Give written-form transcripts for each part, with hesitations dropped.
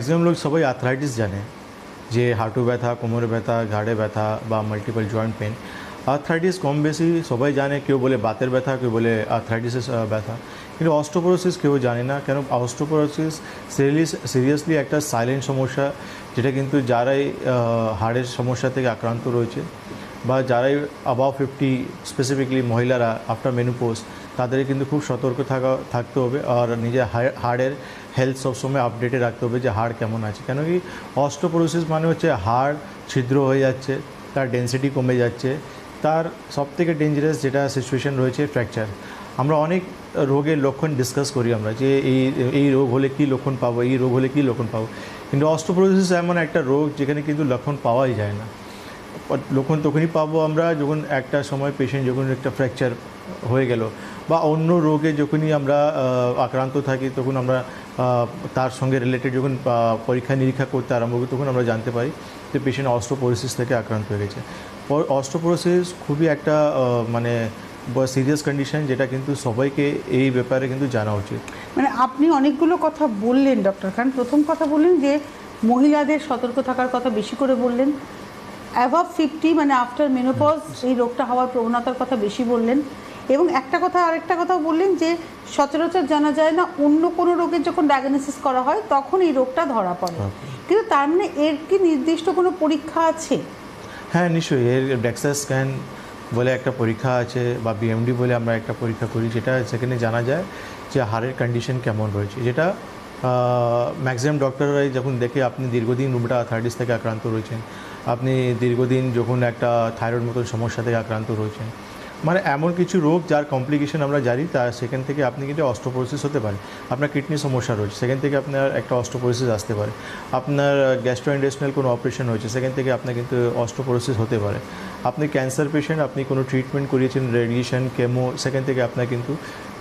Maximum লোক সবাই arthritis জানে, যে হাঁটু ব্যথা, কোমরে ব্যথা, ঘাড়ে ব্যথা বা মাল্টিপল জয়েন্ট পেন। আর্থ্রাইটিস কম বেশি সবাই জানে, কেউ বলে বাতের ব্যথা, কেউ বলে আর্থ্রাইটিসের ব্যথা, কিন্তু অস্টিওপোরোসিস কেউ জানে না। কেন অস্টিওপোরোসিস সিরিয়াসলি একটা সাইলেন্ট সমস্যা, যেটা কিন্তু যারাই হাড়ের সমস্যা থেকে আক্রান্ত রয়েছে বা যারাই অ্যাবাভ 50 স্পেসিফিকলি মহিলারা আফটার মেনোপজ, তাদের কিন্তু খুব সতর্ক থাকতে হবে আর নিজের হাড়ের হেলথ সবসময় আপডেটে রাখতে হবে যে হাড় কেমন আছে। কেন কি অস্টিওপোরোসিস মানে হচ্ছে হাড় ছিদ্র হয়ে যাচ্ছে, তার ডেন্সিটি কমে যাচ্ছে, তার সবথেকে ডেঞ্জারাস যেটা সিচুয়েশন রয়েছে ফ্র্যাকচার। আমরা অনেক রোগের লক্ষণ ডিসকাস করি আমরা, যে এই রোগ হলে কী লক্ষণ পাবো, এই রোগ হলে কী লক্ষণ পাবো, কিন্তু অস্টিওপোরোসিস এমন একটা রোগ যেখানে কিন্তু লক্ষণ পাওয়াই যায় না। লক্ষণ তখনই পাবো আমরা যখন একটা সময় পেশেন্ট যখন একটা ফ্র্যাকচার হয়ে গেল বা অন্য রোগে যখনই আমরা আক্রান্ত থাকি, তখন আমরা তার সঙ্গে রিলেটেড যখন পরীক্ষা নিরীক্ষা করতে আরম্ভ করি, তখন আমরা জানতে পারি যে পেশেন্ট অস্টিওপোরোসিস থেকে আক্রান্ত হয়ে গেছে। অস্টিওপোরোসিস খুবই একটা মানে সিরিয়াস কন্ডিশন, যেটা কিন্তু সবাইকে এই ব্যাপারে কিন্তু জানা উচিত। মানে আপনি অনেকগুলো কথা বললেন ডক্টর খান। প্রথম কথা বললেন যে মহিলাদের সতর্ক থাকার কথা বেশি করে বললেন, অ্যাভাব 50 মানে আফটার মেনোপজ এই রোগটা হওয়ার প্রবণতার কথা বেশি বললেন, এবং আরেকটা কথাও বললেন যে সচরাচর জানা যায় না, অন্য কোনো রোগের যখন ডায়াগনোসিস করা হয় তখন এই রোগটা ধরা পড়ে। কিন্তু তার মানে এর কি নির্দিষ্ট কোনো পরীক্ষা আছে? হ্যাঁ, নিশ্চয়ই। এর ডেক্সা স্ক্যান বলে একটা পরীক্ষা আছে বা বিএমডি বলে আমরা একটা পরীক্ষা করি, যেটা সেখানে জানা যায় যে হাড়ের কন্ডিশন কেমন রয়েছে। যেটা ম্যাক্সিমাম ডক্টররাই যখন দেখে আপনি দীর্ঘদিন রুমেটা আর্থ্রাইটিস থেকে আক্রান্ত রয়েছেন, আপনি দীর্ঘদিন যখন একটা থাইরয়েড মতন সমস্যা থেকে আক্রান্ত রয়েছেন, মানে এমন কিছু রোগ যার কমপ্লিকেশন আমরা জানি, তার সেখান থেকে আপনি কিন্তু অস্টিওপোরোসিস হতে পারে। আপনার কিডনি সমস্যা রয়েছে, সেখান থেকে আপনার একটা অস্টিওপোরোসিস আসতে পারে। আপনার গ্যাস্ট্রোইন্টেস্টিনাল কোনো অপারেশন হয়েছে, সেখান থেকে আপনার কিন্তু অস্টিওপোরোসিস হতে পারে। আপনি ক্যান্সার পেশেন্ট, আপনি কোনো ট্রিটমেন্ট করিয়েছেন, রেডিয়েশন, কেমো, সেখান থেকে আপনার কিন্তু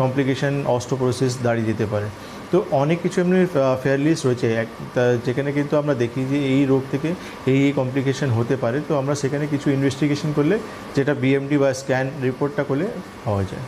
কমপ্লিকেশন অস্টিওপোরোসিস দাঁড়িয়ে যেতে পারে। তো অনেক কিছু এমনি ফেয়ার লিস্ট রয়েছে যেখানে কিন্তু আমরা দেখি যে এই রোগ থেকে এই কমপ্লিকেশন হতে পারে। তো আমরা সেখানে কিছু ইনভেস্টিগেশন করলে, যেটা বিএমডি বা স্ক্যান রিপোর্টটা করলে পাওয়া যায়।